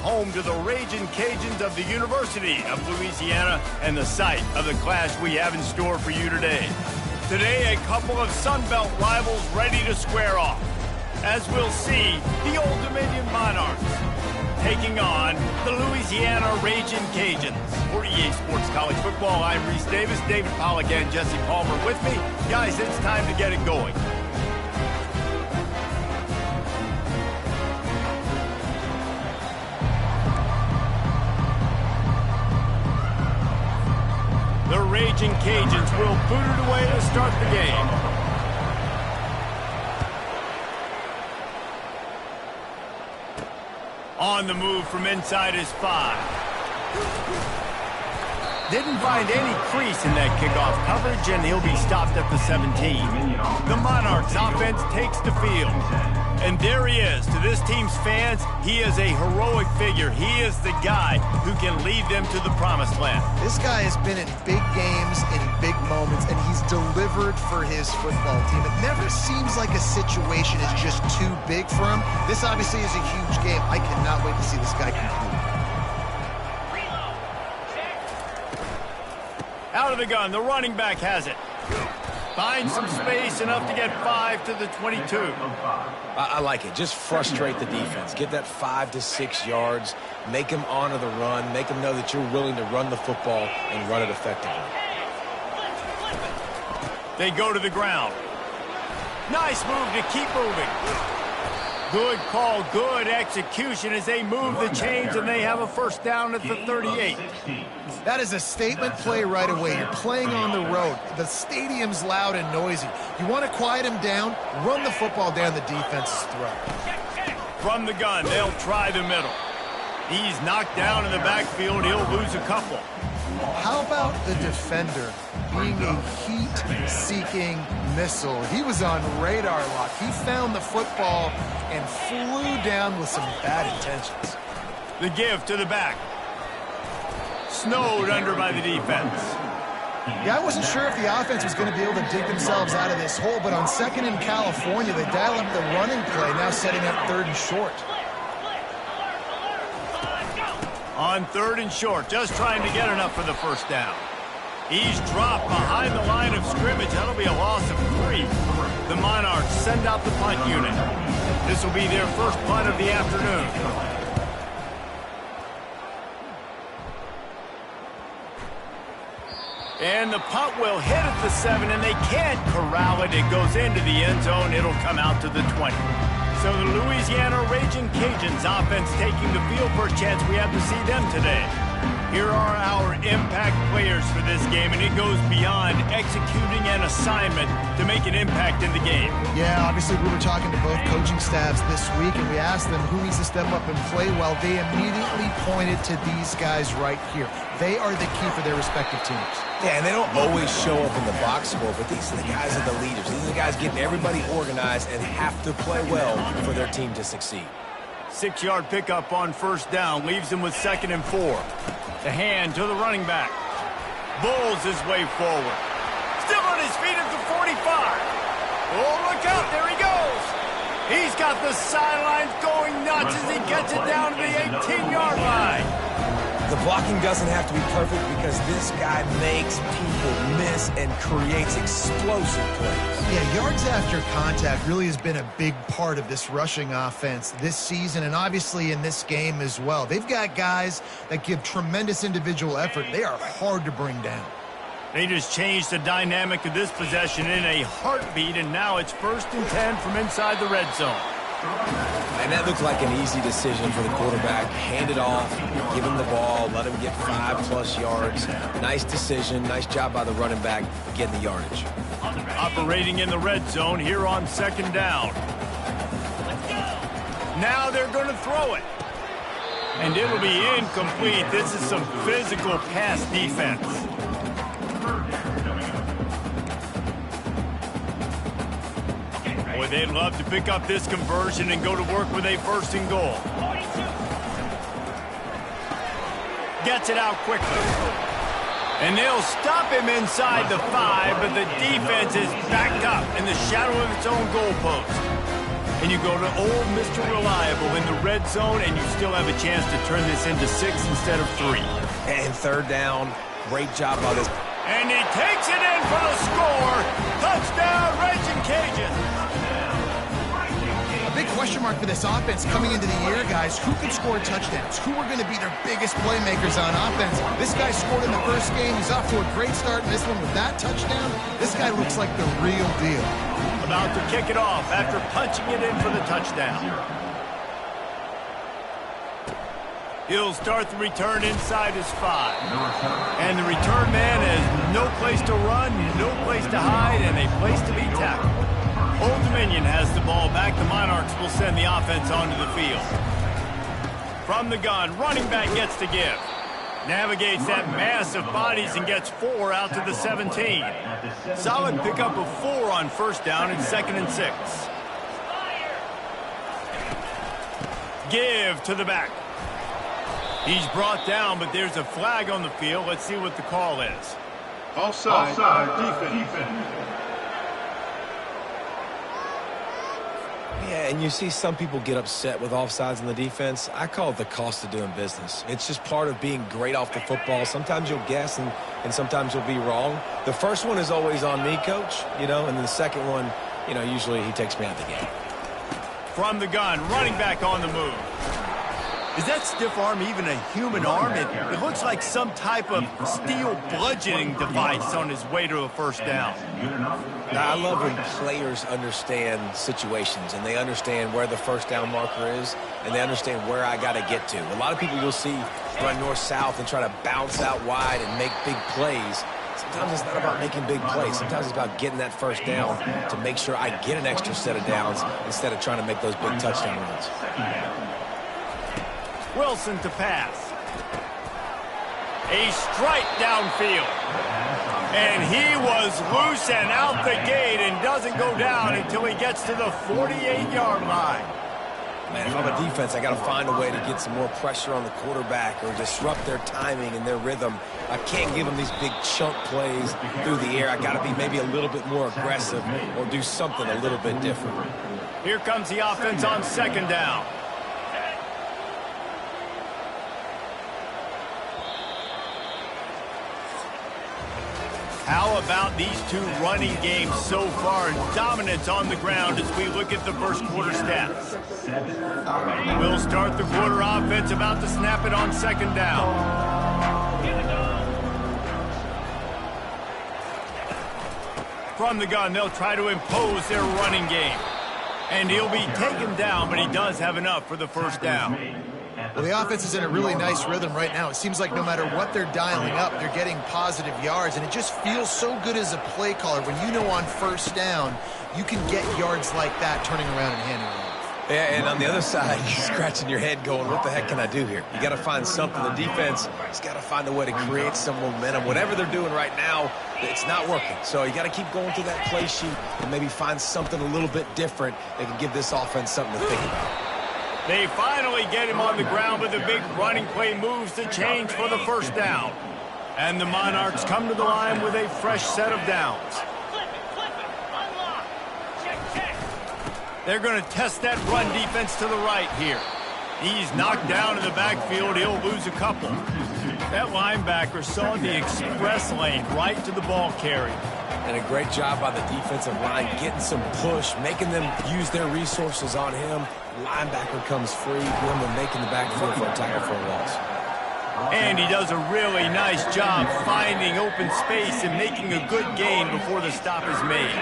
home to the Ragin' Cajuns of the University of Louisiana and the site of the clash we have in store for you today. Today, a couple of Sun Belt rivals ready to square off. As we'll see, the Old Dominion Monarchs taking on the Louisiana Ragin' Cajuns. For EA Sports College Football, I'm Reese Davis, David Pollack, and Jesse Palmer with me. Guys, it's time to get it going. The Ragin' Cajuns will boot it away to start the game. On the move from inside his 5. Didn't find any crease in that kickoff coverage, and he'll be stopped at the 17. The Monarchs offense takes the field. And there he is. To this team's fans, he is a heroic figure. He is the guy who can lead them to the promised land. This guy has been in big games, in big moments, and he's delivered for his football team. It never seems like a situation is just too big for him. This obviously is a huge game. I cannot wait to see this guy compete. Out of the gun, the running back has it. Finds some space, enough to get 5 to the 22. I like it. Just frustrate the defense. Get that 5 to 6 yards. Make them honor the run. Make them know that you're willing to run the football and run it effectively. They go to the ground. Nice move to keep moving. Good call, good execution as they move the chains, and they have a first down at the 38. That is a statement play right away. You're playing on the road. The stadium's loud and noisy. You want to quiet him down, run the football down the defense's throat. From the gun, they'll try the middle. He's knocked down in the backfield. He'll lose a couple. How about the defender being a heat-seeking missile? He was on radar lock. He found the football and flew down with some bad intentions. The give to the back. Snowed under by the defense. Yeah, I wasn't sure if the offense was going to be able to dig themselves out of this hole, but on second in California, they dial up the running play, now setting up third and short. On third and short, just trying to get enough for the first down. He's dropped behind the line of scrimmage. That'll be a loss of 3. The Monarchs send out the punt unit. This will be their first punt of the afternoon. And the punt will hit at the 7, and they can't corral it. It goes into the end zone. It'll come out to the 20. So the Louisiana Ragin' Cajuns offense taking the field for a chance we have to see them today. Here are our impact players for this game, and it goes beyond executing an assignment to make an impact in the game. Yeah, obviously we were talking to both coaching staffs this week, and we asked them who needs to step up and play well. They immediately pointed to these guys right here. They are the key for their respective teams. Yeah, and they don't always show up in the box score, but these are the guys that are the leaders. These are the guys getting everybody organized and have to play well for their team to succeed. 6-yard pickup on first down leaves him with 2nd and 4. The hand to the running back. Bulls his way forward. Still on his feet at the 45. Oh, look out. There he goes. He's got the sidelines going nuts as he gets it down to the 18-yard line. The blocking doesn't have to be perfect because this guy makes people miss and creates explosive plays. Yeah, yards after contact really has been a big part of this rushing offense this season and obviously in this game as well. They've got guys that give tremendous individual effort. They are hard to bring down. They just changed the dynamic of this possession in a heartbeat, and now it's 1st and 10 from inside the red zone. And that looked like an easy decision for the quarterback. Hand it off, give him the ball, let him get 5+ yards. Nice decision, nice job by the running back getting the yardage. Operating in the red zone here on 2nd down. Now they're going to throw it. And it'll be incomplete. This is some physical pass defense. Boy, they'd love to pick up this conversion and go to work with a 1st and goal. Gets it out quickly. And they'll stop him inside the 5, but the defense is backed up in the shadow of its own goalpost. and you go to old Mr. Reliable in the red zone, and you still have a chance to turn this into 6 instead of 3. And third down, great job by this. And he takes it in for the score. Touchdown, Raging Cajuns. A big question mark for this offense coming into the year, guys. Who can score touchdowns? Who are going to be their biggest playmakers on offense? This guy scored in the first game. He's off to a great start in this one with that touchdown. This guy looks like the real deal. About to kick it off after punching it in for the touchdown. He'll start the return inside his 5. And the return man has no place to run, no place to hide, and a place to be tackled. Old Dominion has the ball back. The Monarchs will send the offense onto the field. From the gun, running back gets to give. Navigates that mass of bodies and gets 4 out to the 17. Solid pickup of 4 on first down and 2nd and 6. Give to the back. He's brought down, but there's a flag on the field. Let's see what the call is. Offside, defense. Yeah, and you see some people get upset with offsides in the defense. I call it the cost of doing business. It's just part of being great off the football. Sometimes you'll guess and sometimes you'll be wrong. The first one is always on me, Coach, and then the second one, usually he takes me out of the game. From the gun, running back on the move. Is that stiff arm even a human arm? It looks like some type of steel bludgeoning device on his way to a first down. Now, I love when players understand situations and they understand where the first down marker is and they understand where I got to get to. A lot of people you'll see run north-south and try to bounce out wide and make big plays. Sometimes it's not about making big plays. Sometimes it's about getting that first down to make sure I get an extra set of downs instead of trying to make those big touchdown runs. Wilson to pass. A strike downfield. And he was loose and out the gate and doesn't go down until he gets to the 48-yard line. Man, if I'm a defense, I got to find a way to get some more pressure on the quarterback or disrupt their timing and their rhythm. I can't give them these big chunk plays through the air. I got to be maybe a little bit more aggressive or do something a little bit different. Here comes the offense on 2nd down. How about these two running games so far? Dominance on the ground as we look at the first quarter stats. We'll start the quarter offense, about to snap it on 2nd down. From the gun, they'll try to impose their running game. And he'll be taken down, but he does have enough for the first down. Well, the offense is in a really nice rhythm right now. It seems like no matter what they're dialing up, they're getting positive yards, and it just feels so good as a play caller when you know on first down you can get yards like that turning around and handing it off. Yeah, and on the other side, you're scratching your head going, what the heck can I do here? You got to find something. The defense has got to find a way to create some momentum. Whatever they're doing right now, it's not working. So you got to keep going through that play sheet and maybe find something a little bit different that can give this offense something to think about. They finally get him on the ground, but the big running play moves the change for the first down. And the Monarchs come to the line with a fresh set of downs. They're going to test that run defense to the right here. He's knocked down in the backfield. He'll lose a couple. That linebacker saw the express lane right to the ball carrier. And a great job by the defensive line, getting some push, making them use their resources on him. Linebacker comes free, boom, and making the backfield for a tackle for a loss. And he does a really nice job finding open space and making a good gain before the stop is made.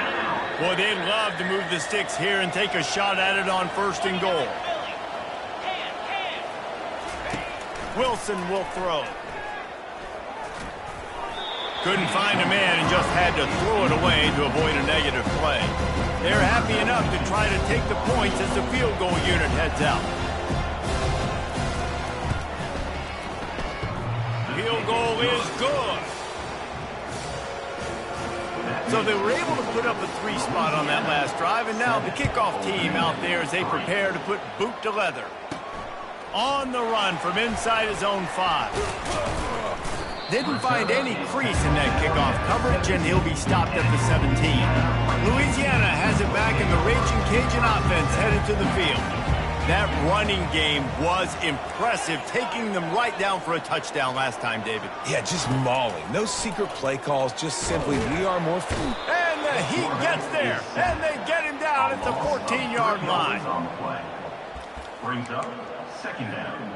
Boy, they'd love to move the sticks here and take a shot at it on 1st and goal. Wilson will throw. Couldn't find a man and just had to throw it away to avoid a negative play. They're happy enough to try to take the points as the field goal unit heads out. Field goal is good. So they were able to put up a 3 spot on that last drive, and now the kickoff team out there as they prepare to put boot to leather. On the run from inside his own 5. Didn't find any crease in that kickoff coverage, and he'll be stopped at the 17. Louisiana has it back, and the Raging Cajun offense headed to the field. That running game was impressive, taking them right down for a touchdown last time, David. Yeah, just mauling. No secret play calls, just simply we are more free. And the Heat gets there, and they get him down at the 14-yard line. Brings up second down.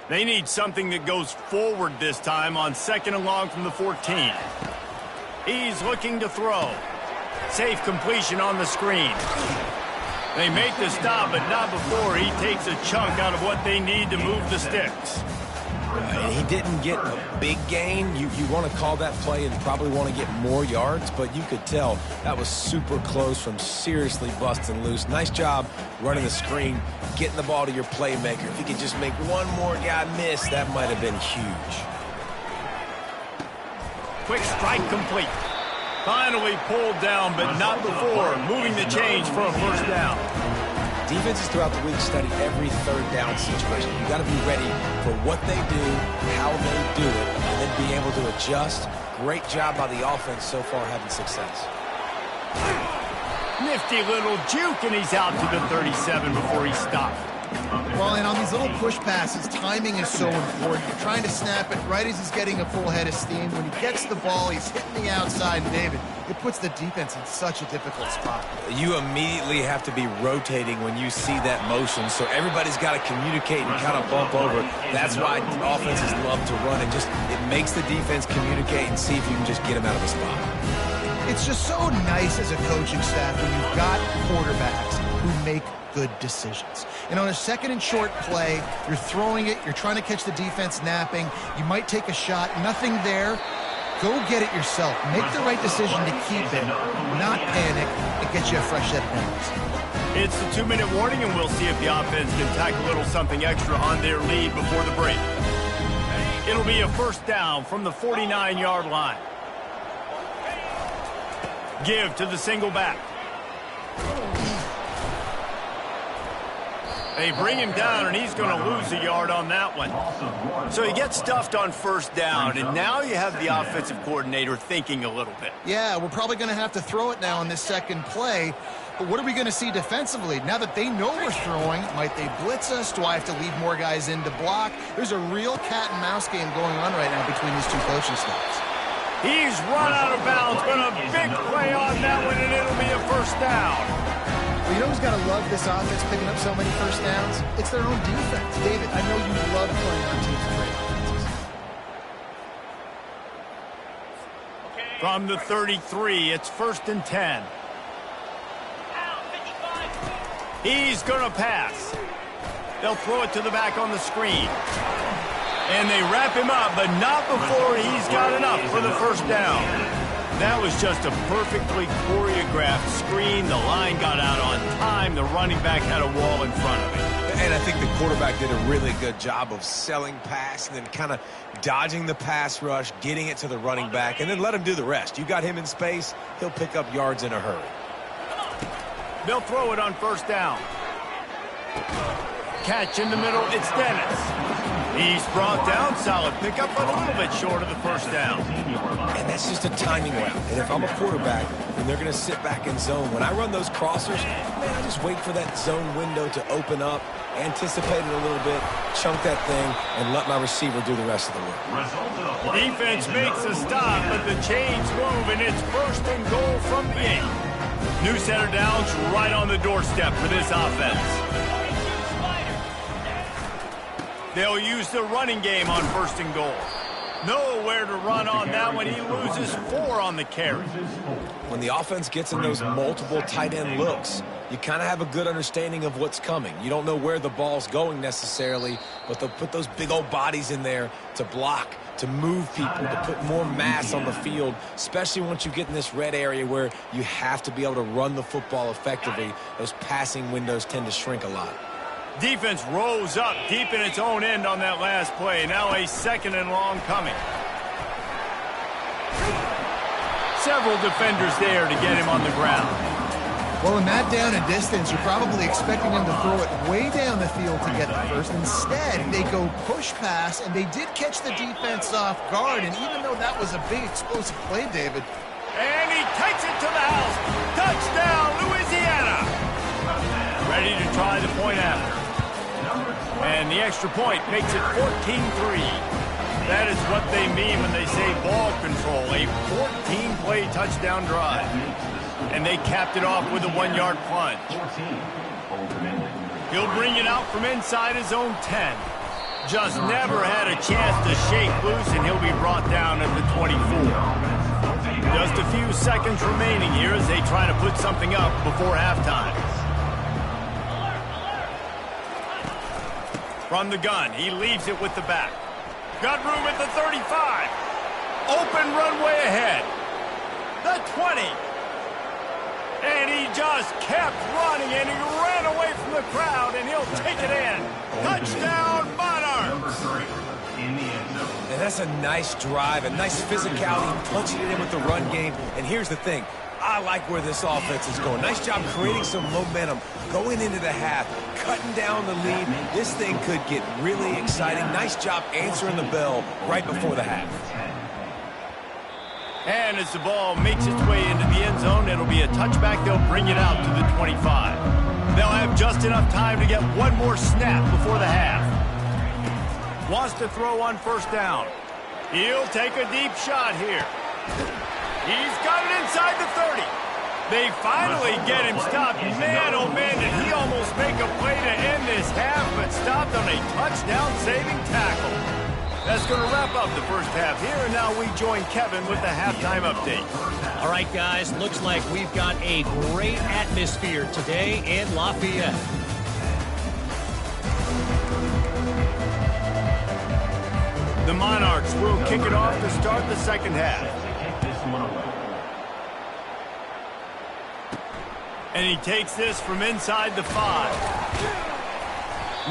They need something that goes forward this time on 2nd and long from the 14. He's looking to throw. Safe completion on the screen. They make the stop, but not before he takes a chunk out of what they need to move the sticks. He didn't get a big gain. You want to call that play and probably want to get more yards, but you could tell that was super close from seriously busting loose. Nice job running the screen, getting the ball to your playmaker. If he could just make one more guy miss, that might have been huge. Quick strike complete. Finally pulled down, but not before moving the change for a first down. Defenses throughout the week study every third down situation. You got to be ready for what they do, how they do it, and then be able to adjust. Great job by the offense so far having success. Nifty little juke, and he's out to the 37 before he stopped. Well, and on these little push passes, timing is so important. You're trying to snap it right as he's getting a full head of steam. When he gets the ball, he's hitting the outside, and David, it puts the defense in such a difficult spot. You immediately have to be rotating when you see that motion, so everybody's got to communicate and kind of bump over. That's why offenses love to run it. It makes the defense communicate and see if you can just get them out of a spot. It's just so nice as a coaching staff when you've got quarterbacks who make good decisions. And on a 2nd and short play, you're throwing it, you're trying to catch the defense napping, you might take a shot, nothing there. Go get it yourself. Make the right decision to keep it, not panic, and get you a fresh set of hands. It's the 2-minute warning, and we'll see if the offense can tack a little something extra on their lead before the break. It'll be a first down from the 49-yard line. Give to the single back. They bring him down, and he's going to lose a yard on that one. So he gets stuffed on first down, and now you have the offensive coordinator thinking a little bit. Yeah, we're probably going to have to throw it now on this second play. But what are we going to see defensively? Now that they know we're throwing, might they blitz us? Do I have to leave more guys in to block? There's a real cat-and-mouse game going on right now between these two coaching staffs. He's run out of bounds, but a big play on that one, and it'll be a first down. Well, you know who's got to love this offense picking up so many first downs? It's their own defense. David, I know you love playing on teams with great offenses. From the 33, it's 1st and 10. He's going to pass. They'll throw it to the back on the screen. And they wrap him up, but not before he's got enough for the first down. That was just a perfectly choreographed screen. The line got out on time. The running back had a wall in front of him. And I think the quarterback did a really good job of selling pass and then kind of dodging the pass rush, getting it to the running back, and then let him do the rest. You got him in space, he'll pick up yards in a hurry. They'll throw it on first down. Catch in the middle, it's Dennis. He's brought down, solid pickup, but a little bit short of the first down. And that's just a timing route. And if I'm a quarterback, then they're going to sit back in zone. When I run those crossers, man, I just wait for that zone window to open up, anticipate it a little bit, chunk that thing, and let my receiver do the rest of the work. Defense makes a stop, but the chains move, and it's 1st and goal from the 8. New center downs right on the doorstep for this offense. They'll use the running game on 1st and goal. Nowhere to run on that one. He loses 4 on the carry. When the offense gets in those multiple tight end looks, you kind of have a good understanding of what's coming. You don't know where the ball's going necessarily, but they'll put those big old bodies in there to block, to move people, to put more mass on the field, especially once you get in this red area where you have to be able to run the football effectively. Those passing windows tend to shrink a lot. Defense rose up deep in its own end on that last play. Now a 2nd and long coming. Several defenders there to get him on the ground. Well, in that down and distance, you're probably expecting him to throw it way down the field to get the first. Instead, they go push pass, and they did catch the defense off guard. And even though that was a big explosive play, David. And he takes it to the house. Touchdown, Louisiana. Ready to try the point after. And the extra point makes it 14-3. That is what they mean when they say ball control. A 14-play touchdown drive. And they capped it off with a 1-yard plunge. He'll bring it out from inside his own 10. Just never had a chance to shake loose, and he'll be brought down at the 24. Just a few seconds remaining here as they try to put something up before halftime. From the gun, he leaves it with the back. Got room at the 35. Open runway ahead. The 20. And he just kept running, and he ran away from the crowd, and he'll take it in. Touchdown, Monarchs! And that's a nice drive, a nice physicality, punching it in with the run game. And here's the thing. I like where this offense is going. Nice job creating some momentum, going into the half, cutting down the lead. This thing could get really exciting. Nice job answering the bell right before the half. And as the ball makes its way into the end zone, it'll be a touchback. They'll bring it out to the 25. They'll have just enough time to get one more snap before the half. Wants to throw on first down. He'll take a deep shot here. He's got it inside the 30. They finally get him stopped. Man, oh man, did he almost make a play to end this half, but stopped on a touchdown-saving tackle. That's going to wrap up the first half here, and now we join Kevin with the halftime update. All right, guys, looks like we've got a great atmosphere today in Lafayette. The Monarchs will kick it off to start the second half. And he takes this from inside the 5.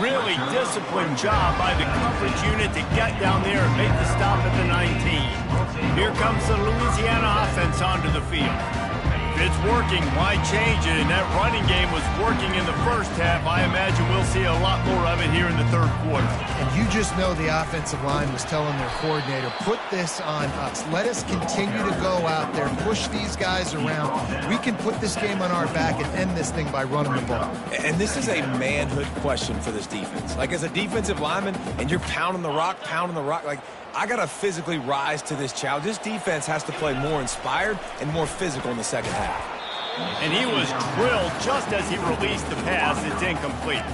Really disciplined job by the coverage unit to get down there and make the stop at the 19. Here comes the Louisiana offense onto the field. If it's working, why change it? And that running game was working in the first half. I imagine we'll see a lot more of it here in the third quarter. And you just know the offensive line was telling their coordinator, put this on us. Let us continue to go out there, push these guys around. We can put this game on our back and end this thing by running the ball. And this is a manhood question for this defense. Like, as a defensive lineman, and you're pounding the rock, like, I got to physically rise to this challenge. This defense has to play more inspired and more physical in the second half. And he was drilled just as he released the pass. It's incomplete.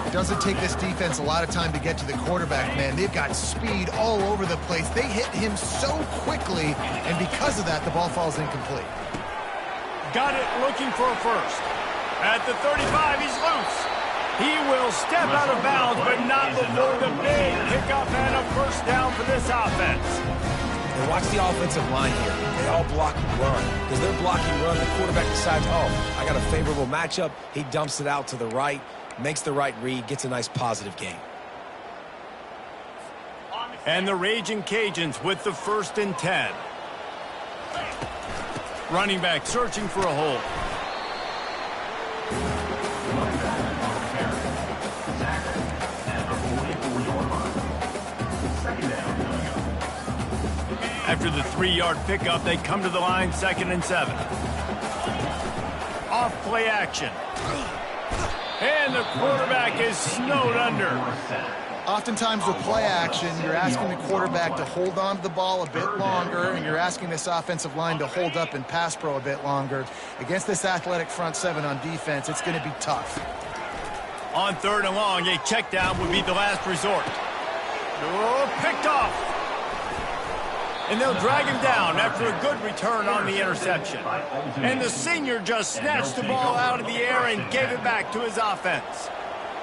It doesn't take this defense a lot of time to get to the quarterback, man. They've got speed all over the place. They hit him so quickly, and because of that, the ball falls incomplete. Got it looking for a first. At the 35, he's loose. He will step out of bounds, but not before the big pickup and a first down for this offense. And watch the offensive line here. They all block run. Because they're blocking run, the quarterback decides, oh, I got a favorable matchup. He dumps it out to the right, makes the right read, gets a nice positive gain. And the Raging Cajuns with the 1st and 10. Running back searching for a hole. After the 3-yard pickup, they come to the line, 2nd and 7. Off play action. And the quarterback is snowed under. Oftentimes with play action, you're asking the quarterback to hold on to the ball a bit longer, and you're asking this offensive line to hold up and pass pro a bit longer. Against this athletic front 7 on defense, it's going to be tough. On 3rd and long, a check down would be the last resort. Oh, picked off. And they'll drag him down after a good return on the interception. And the senior just snatched the ball out of the air and gave it back to his offense.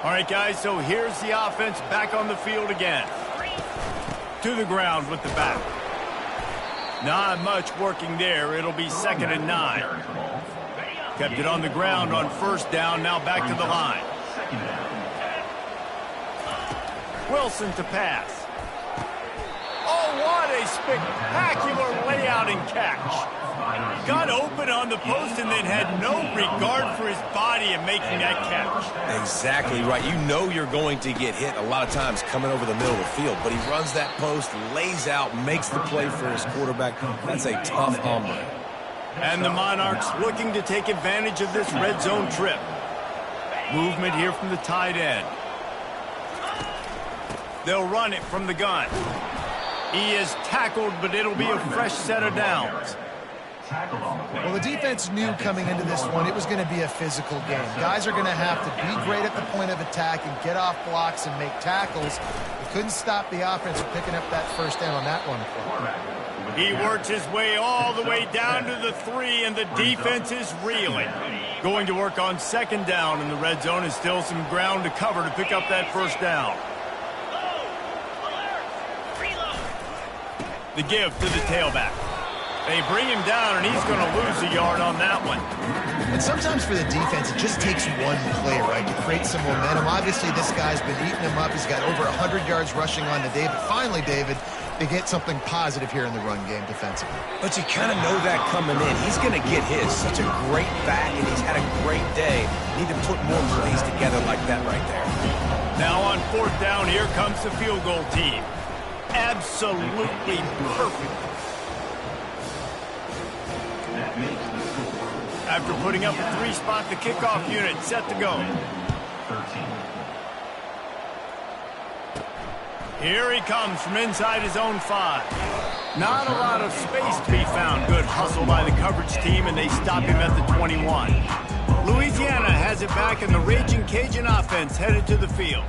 All right, guys, so here's the offense back on the field again. To the ground with the back. Not much working there. It'll be 2nd and 9. Kept it on the ground on 1st down, now back to the line. Wilson to pass. Oh, what a spectacular layout and catch. Got open on the post and then had no regard for his body in making that catch. Exactly right. You know you're going to get hit a lot of times coming over the middle of the field, but he runs that post, lays out, makes the play for his quarterback. That's a tough hombre. And the Monarchs looking to take advantage of this red zone trip. Movement here from the tight end. They'll run it from the gun. He is tackled, but it'll be a fresh set of downs. Well, the defense knew coming into this one it was going to be a physical game. Guys are going to have to be great at the point of attack and get off blocks and make tackles. They couldn't stop the offense from picking up that first down on that one play. He works his way all the way down to the 3, and the defense is reeling. Going to work on second down in the red zone, and still some ground to cover to pick up that first down. The give to the tailback. They bring him down, and he's going to lose a yard on that one. And sometimes for the defense, it just takes one play, right, to create some momentum. Obviously, this guy's been eating him up. He's got over 100 yards rushing on the day. But finally, David, they get something positive here in the run game defensively. But you kind of know that coming in. He's going to get his. Such a great back, and he's had a great day. Need to put more plays together like that right there. Now on fourth down, here comes the field goal team. Absolutely perfect. After putting up a 3-spot, the kickoff unit set to go. 13. Here he comes from inside his own 5. Not a lot of space to be found. Good hustle by the coverage team, and they stop him at the 21. Louisiana has it back, and the Raging Cajun offense headed to the field.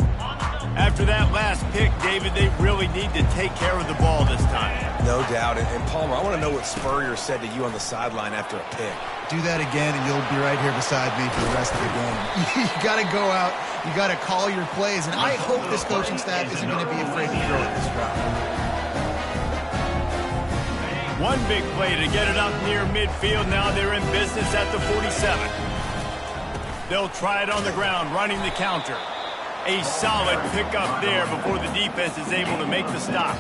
After that last pick, David, they really need to take care of the ball this time. No doubt. And Palmer, I want to know what Spurrier said to you on the sideline after a pick. Do that again, and you'll be right here beside me for the rest of the game. You got to go out. You got to call your plays, and I hope this coaching staff isn't going to be afraid to throw it this route. One big play to get it up near midfield. Now they're in business at the 47. They'll try it on the ground, running the counter. A solid pickup there before the defense is able to make the stop.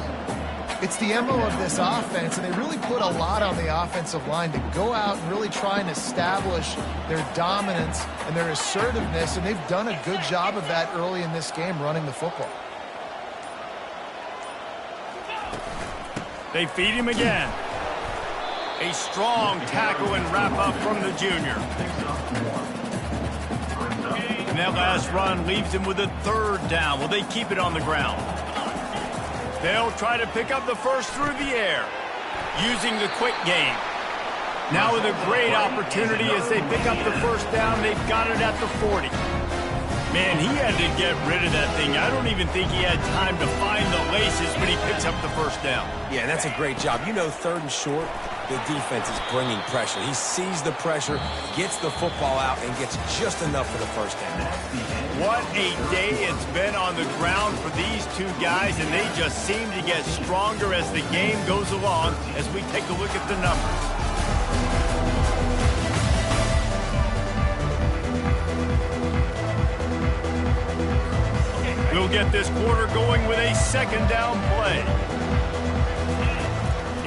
It's the MO of this offense, and they really put a lot on the offensive line to go out and really try and establish their dominance and their assertiveness, and they've done a good job of that early in this game running the football. They feed him again. A strong tackle and wrap up from the junior. And that last run leaves him with a third down. Will they keep it on the ground? They'll try to pick up the first through the air, using the quick game. Now with a great opportunity as they pick up the first down, they've got it at the 40. Man, he had to get rid of that thing. I don't even think he had time to find the laces, but he picks up the first down. Yeah, and that's a great job. You know, third and short, the defense is bringing pressure. He sees the pressure, gets the football out, and gets just enough for the first down. What a day it's been on the ground for these two guys, and they just seem to get stronger as the game goes along as we take a look at the numbers. We'll get this quarter going with a second down play.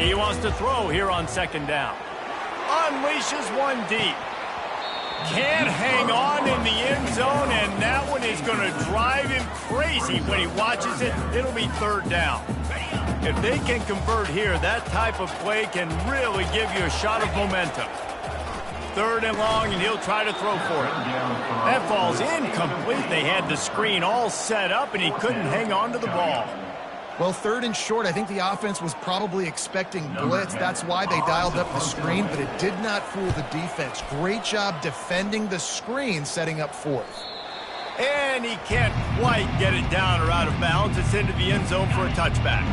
He wants to throw here on second down. Unleashes one deep. Can't hang on in the end zone, and that one is going to drive him crazy when he watches it. It'll be third down. If they can convert here, that type of play can really give you a shot of momentum. Third and long, and he'll try to throw for it. That falls incomplete. They had the screen all set up, and he couldn't hang on to the ball. Well, third and short, I think the offense was probably expecting blitz. That's why they dialed up the screen, but it did not fool the defense. Great job defending the screen, setting up fourth. And he can't quite get it down or out of bounds. It's into the end zone for a touchback.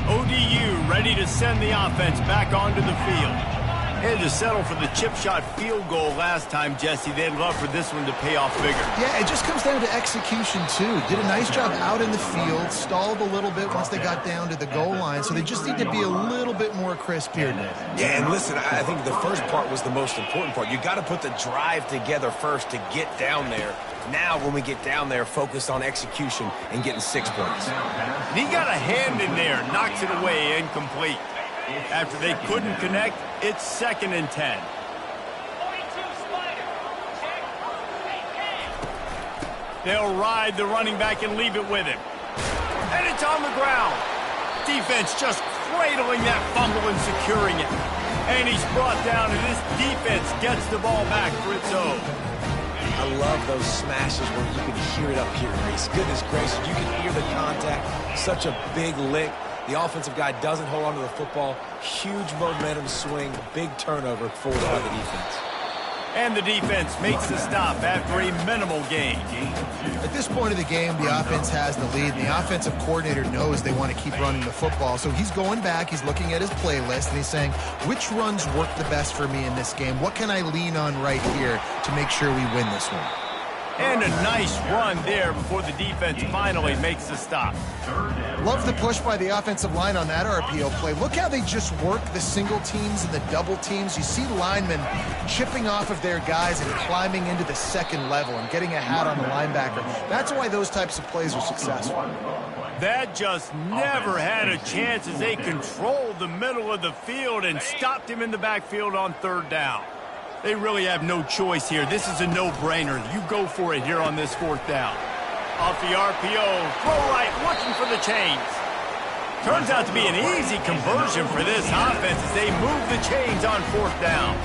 ODU ready to send the offense back onto the field. They had to settle for the chip shot field goal last time, Jesse. They'd love for this one to pay off bigger. Yeah, it just comes down to execution, too. Did a nice job out in the field, stalled a little bit once they got down to the goal line, so they just need to be a little bit more crisp here. Yeah, and listen, I think the first part was the most important part. You got to put the drive together first to get down there. Now, when we get down there, focus on execution and getting 6 points. And he got a hand in there, knocks it away, incomplete. After they couldn't connect, it's 2nd and 10. They'll ride the running back and leave it with him. And it's on the ground. Defense just cradling that fumble and securing it. And he's brought down, and this defense gets the ball back for its own. I love those smashes where you can hear it up here, Reese. Goodness gracious, you can hear the contact. Such a big lick. The offensive guy doesn't hold on to the football. Huge momentum swing, big turnover forward by the defense. And the defense makes the stop after a minimal gain. At this point of the game, the offense has the lead, and the offensive coordinator knows they want to keep running the football. So he's going back, he's looking at his playlist, and he's saying, which runs work the best for me in this game? What can I lean on right here to make sure we win this one? And a nice run there before the defense finally makes the stop. Love the push by the offensive line on that RPO play. Look how they just work the single teams and the double teams. You see linemen chipping off of their guys and climbing into the second level and getting a hat on the linebacker. That's why those types of plays are successful. That just never had a chance as they controlled the middle of the field and stopped him in the backfield on 3rd down. They really have no choice here. This is a no-brainer. You go for it here on this 4th down. Off the RPO, throw right, looking for the chains. Turns out to be an easy conversion for this offense as they move the chains on 4th down.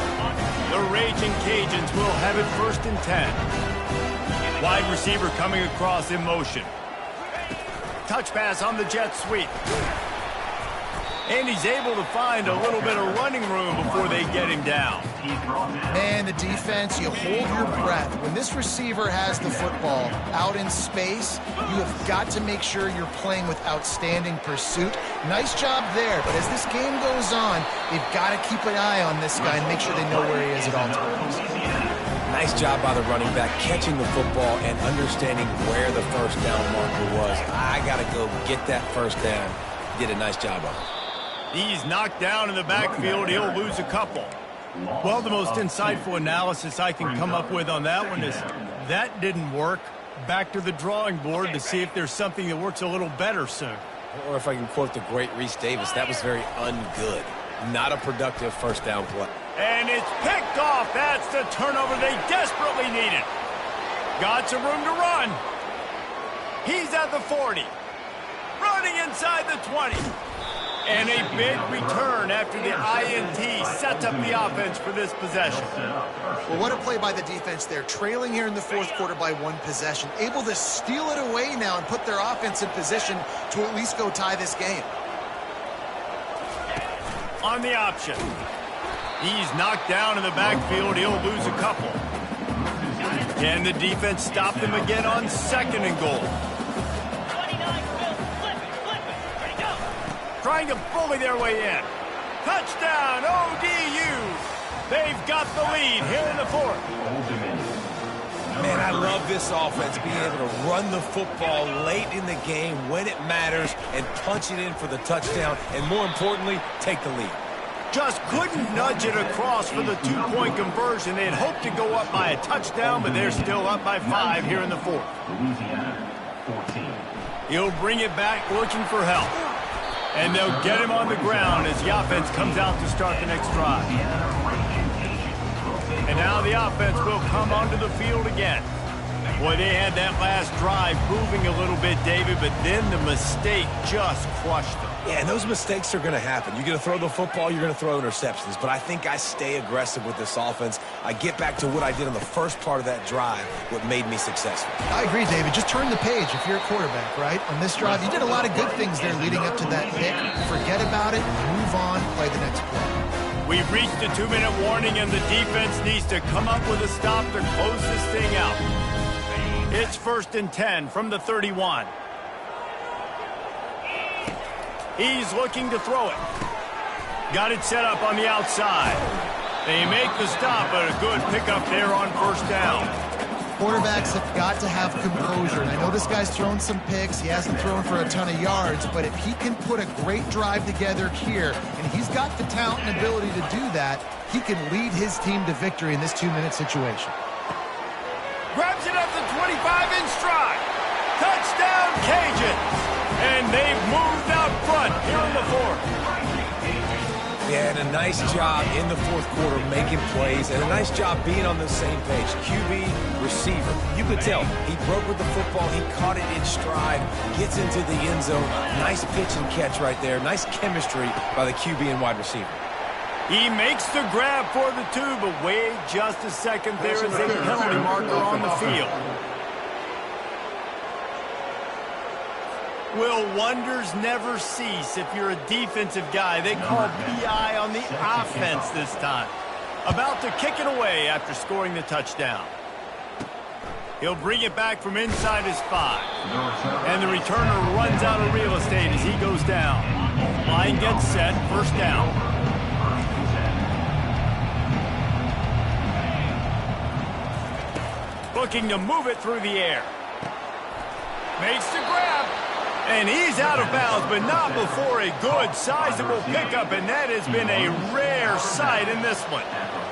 The Raging Cajuns will have it 1st and 10. Wide receiver coming across in motion. Touch pass on the jet sweep. And he's able to find a little bit of running room before they get him down. Man, the defense, you hold your breath. When this receiver has the football out in space, you have got to make sure you're playing with outstanding pursuit. Nice job there, but as this game goes on, they've got to keep an eye on this guy and make sure they know where he is at all times. Nice job by the running back, catching the football and understanding where the 1st down marker was. I got to go get that 1st down. Did a nice job of it. He's knocked down in the backfield. He'll lose a couple. Well, the most insightful analysis I can come up with on that one is that didn't work. Back to the drawing board to see if there's something that works a little better soon. Or if I can quote the great Reese Davis, that was very ungood. Not a productive 1st down play. And it's picked off. That's the turnover they desperately needed. Got some room to run. He's at the 40. Running inside the 20. And a big return after the INT sets up the offense for this possession. Well, what a play by the defense there. Trailing here in the 4th quarter by 1 possession. Able to steal it away now and put their offense in position to at least go tie this game. On the option. He's knocked down in the backfield. He'll lose a couple. Can the defense stop them again on 2nd and goal? Trying to bully their way in. Touchdown, ODU. They've got the lead here in the 4th. Man, I love this offense being able to run the football late in the game when it matters and punch it in for the touchdown and, more importantly, take the lead. Just couldn't nudge it across for the 2-point conversion. They had hoped to go up by a touchdown, but they're still up by 5 here in the 4th. Louisiana, 14. He'll bring it back looking for help. And they'll get him on the ground as the offense comes out to start the next drive. And now the offense will come onto the field again. Boy, they had that last drive moving a little bit, David, but then the mistake just crushed them. Yeah, and those mistakes are going to happen. You're going to throw the football, you're going to throw interceptions. But I think I stay aggressive with this offense. I get back to what I did in the first part of that drive, what made me successful. I agree, David. Just turn the page if you're a quarterback, right? On this drive, you did a lot of good things there leading up to that pick. Forget about it, move on, play the next play. We've reached a 2-minute warning, and the defense needs to come up with a stop to close this thing out. It's 1st and 10 from the 31. He's looking to throw it. Got it set up on the outside. They make the stop, but a good pickup there on 1st down. Quarterbacks have got to have composure. And I know this guy's thrown some picks. He hasn't thrown for a ton of yards, but if he can put a great drive together here, and he's got the talent and ability to do that, he can lead his team to victory in this 2-minute situation. Grabs it up to 25 in stride. Touchdown, Cajuns. And And they've moved out front here in the fourth. Yeah, and a nice job in the fourth quarter making plays, and a nice job being on the same page. QB, receiver. You could tell he broke with the football. He caught it in stride, gets into the end zone. Nice pitch and catch right there. Nice chemistry by the QB and wide receiver. He makes the grab for the 2, but wait just a second. There is a penalty marker on the field. Will wonders never cease if you're a defensive guy? They call PI on the offense this time. About to kick it away after scoring the touchdown. He'll bring it back from inside his 5. And the returner runs out of real estate as he goes down. Line gets set, first down. Looking to move it through the air. Makes the grab. And he's out of bounds, but not before a good, sizable pickup, and that has been a rare sight in this one.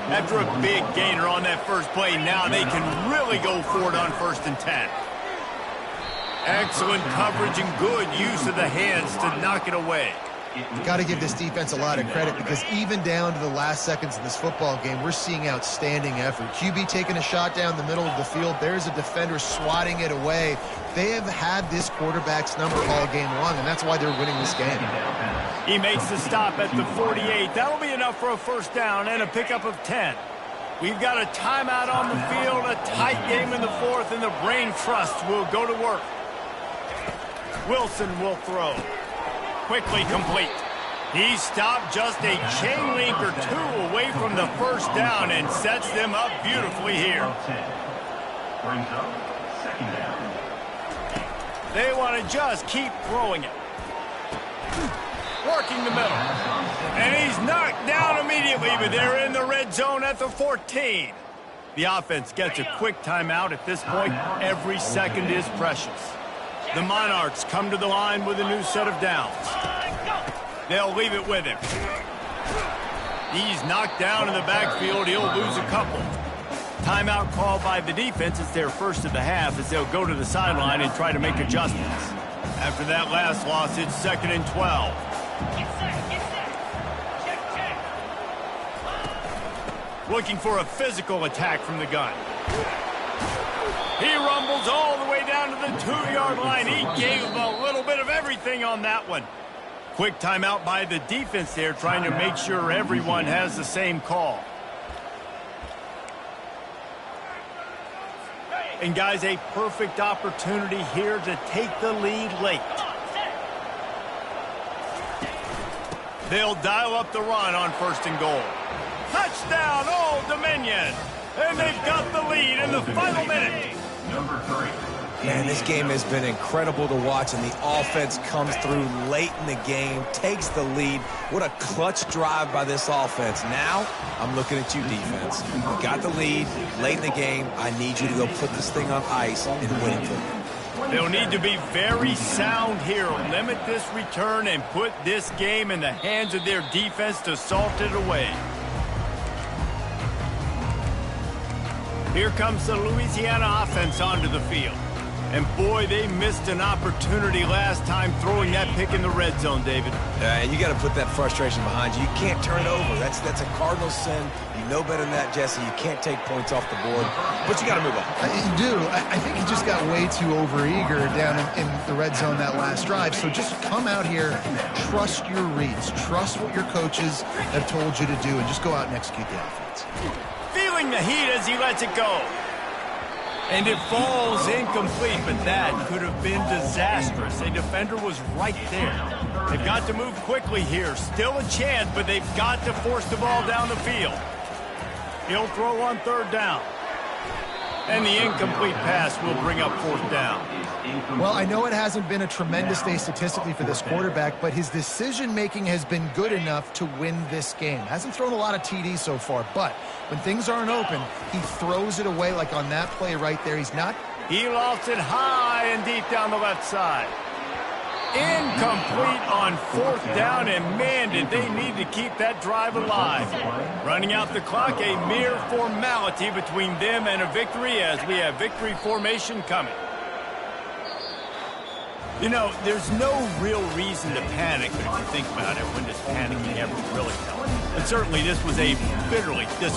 After a big gainer on that first play, now they can really go for it on 1st and 10. Excellent coverage and good use of the hands to knock it away. Got to give this defense a lot of credit because even down to the last seconds of this football game, we're seeing outstanding effort. QB taking a shot down the middle of the field. There's a defender swatting it away. They have had this quarterback's number all game long, and that's why they're winning this game. He makes the stop at the 48. That'll be enough for a first down and a pickup of 10. We've got a timeout on the field, a tight game in the fourth, and the Brain Trust will go to work. Wilson will throw. Quickly complete. He stopped just a chain link or 2 away from the first down and sets them up beautifully here. Brings up 2nd down. They want to just keep throwing it. Working the middle. And he's knocked down immediately, but they're in the red zone at the 14. The offense gets a quick timeout at this point. Every second is precious. The Monarchs come to the line with a new set of downs. They'll leave it with him. He's knocked down in the backfield. He'll lose a couple. Timeout called by the defense. It's their first of the half as they'll go to the sideline and try to make adjustments. After that last loss, it's 2nd and 12. Looking for a physical attack from the gun. He rumbles all the way down to the 2-yard line. He gave a little bit of everything on that one. Quick timeout by the defense there, trying to make sure everyone has the same call. And guys, a perfect opportunity here to take the lead late. They'll dial up the run on 1st and goal. Touchdown, Old Dominion! And they've got the lead in the final minute. Number 3. Man, this game has been incredible to watch, and the offense comes through late in the game, takes the lead. What a clutch drive by this offense. Now, I'm looking at you, defense. You got the lead late in the game. I need you to go put this thing on ice and win it for me. They'll need to be very sound here. Limit this return and put this game in the hands of their defense to salt it away. Here comes the Louisiana offense onto the field. And boy, they missed an opportunity last time throwing that pick in the red zone, David. And you got to put that frustration behind you. You can't turn it over. That's a cardinal sin. You know better than that, Jesse. You can't take points off the board, but you got to move on. You do. I think he just got way too overeager down in the red zone that last drive. So just come out here, trust your reads, trust what your coaches have told you to do, and just go out and execute the offense. Feeling the heat as he lets it go. And it falls incomplete, but that could have been disastrous. A defender was right there. They've got to move quickly here. Still a chance, but they've got to force the ball down the field. He'll throw on 3rd down. And the incomplete pass will bring up 4th down. Well, I know it hasn't been a tremendous day statistically for this quarterback, but his decision-making has been good enough to win this game. Hasn't thrown a lot of TDs so far, but when things aren't open, he throws it away like on that play right there. He lofts it high and deep down the left side. Incomplete on 4th down, and man, did they need to keep that drive alive. Running out the clock, a mere formality between them and a victory as we have victory formation coming. You know, there's no real reason to panic, but if you think about it, when does panicking ever really help? And certainly this was a bitterly disappointing